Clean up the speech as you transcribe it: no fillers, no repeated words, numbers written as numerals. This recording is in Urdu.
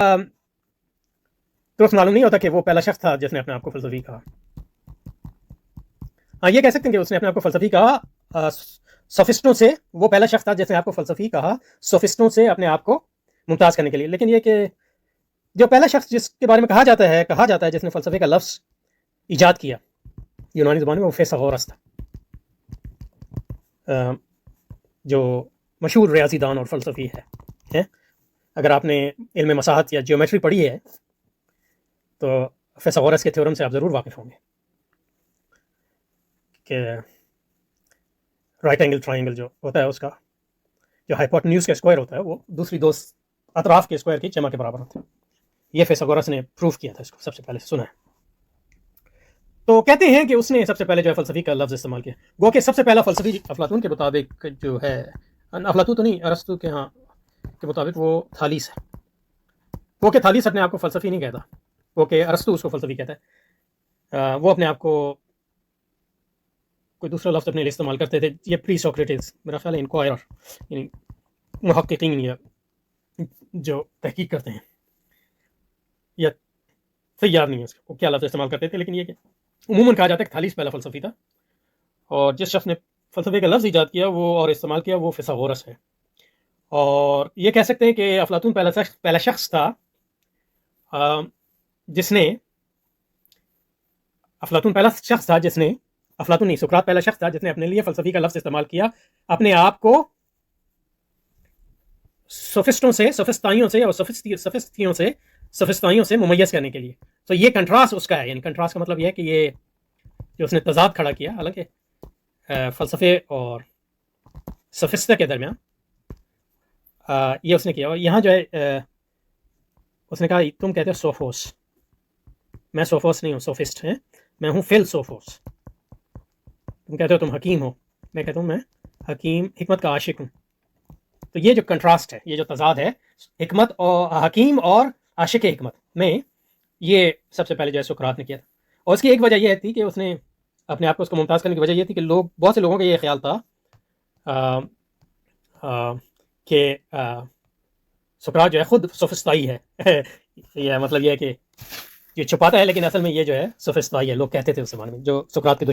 درست معلوم نہیں ہوتا کہ وہ پہلا شخص تھا جس نے اپنے آپ کو فلسفی کہا. ہاں یہ کہہ سکتے ہیں کہ اس نے اپنے آپ کو فلسفی کہا سوفسٹوں سے. وہ پہلا شخص تھا جس نے آپ کو فلسفی کہا سوفسٹوں سے اپنے آپ کو ممتاز کرنے کے لیے. لیکن یہ کہ جو پہلا شخص جس کے بارے میں کہا جاتا ہے جس نے فلسفے کا لفظ ایجاد کیا یونانی زبان میں، وہ فیثاغورس تھا، جو مشہور ریاضی دان اور فلسفی ہے. اگر آپ نے علم مساحت یا جیومیٹری پڑھی ہے تو فیثاغورس کے تھیورم سے آپ ضرور واقف ہوں گے کہ رائٹ اینگل ٹرائنگل جو ہوتا ہے اس کا جو ہائپوٹنیوز کا اسکوائر ہوتا ہے وہ دوسری دو اطراف کے اسکوائر کی جمع کے برابر ہوتا ہے. یہ فیثاغورس نے پروف کیا تھا، اس کو سب سے پہلے سنا ہے. تو کہتے ہیں کہ اس نے سب سے پہلے جو ہے فلسفی کا لفظ استعمال کیا. گو کہ سب سے پہلا فلسفی افلاطون کے مطابق جو ہے، افلاطون تو نہیں، ارسطو کے ہاں کے مطابق وہ تھالیس ہے. وہ کہ تھالیس اپنے آپ کو فلسفی نہیں کہتا، وہ کہ ارسطو اس کو فلسفی کہتا ہے. وہ اپنے آپ کو کوئی دوسرا لفظ اپنے لیے استعمال کرتے تھے. یہ پری سوکریٹس میرا خیال ہے انکوائرر، یعنی محققین یا جو تحقیق کرتے ہیں، یا صحیح یاد نہیں ہے اس کو کیا لفظ استعمال کرتے تھے. لیکن یہ کہ عموماً کہا جاتا ہے کہ تھالیس پہلا فلسفی تھا، اور جس شخص نے فلسفے کا لفظ ایجاد کیا وہ اور استعمال کیا وہ فیثاغورس ہے. اور یہ کہہ سکتے ہیں کہ افلاطون پہلا شخص تھا جس نے افلاطون نہیں، سقراط پہلا شخص تھا جس نے اپنے لیے فلسفی کا لفظ استعمال کیا اپنے آپ کو سوفسٹوں سے، سوفسطائیوں سے اور سوفسطائیوں سے ممیز کرنے کے لیے. تو یہ کنٹراسٹ اس کا ہے. یعنی کنٹراسٹ کا مطلب یہ ہے کہ یہ جو اس نے تضاد کھڑا کیا، حالانکہ فلسفے اور سوفسٹا کے درمیان یہ اس نے کیا. اور یہاں جو ہے اس نے کہا تم کہتے ہو سوفوس، میں سوفوس نہیں ہوں، سوفسٹ ہیں، میں ہوں فلسوفوس. تم کہتے ہو تم حکیم ہو، میں کہتا ہوں میں حکیم، حکمت کا عاشق ہوں. تو یہ جو کنٹراسٹ ہے، یہ جو تضاد ہے حکمت اور حکیم اور عاشق حکمت میں، یہ سب سے پہلے جو ہے سقراط نے کیا تھا. اور اس کی ایک وجہ یہ تھی کہ اس نے اپنے آپ کو اس کو ممتاز کرنے کی وجہ یہ تھی کہ بہت سے لوگوں کا یہ خیال تھا کہ سقراط جو ہے خود سوفسطائی ہے. یہ مطلب یہ ہے کہ یہ چھپاتا ہے، لیکن اصل میں یہ جو ہے سوفسطائی ہے. لوگ کہتے تھے اس زمانے میں جو سقراط کے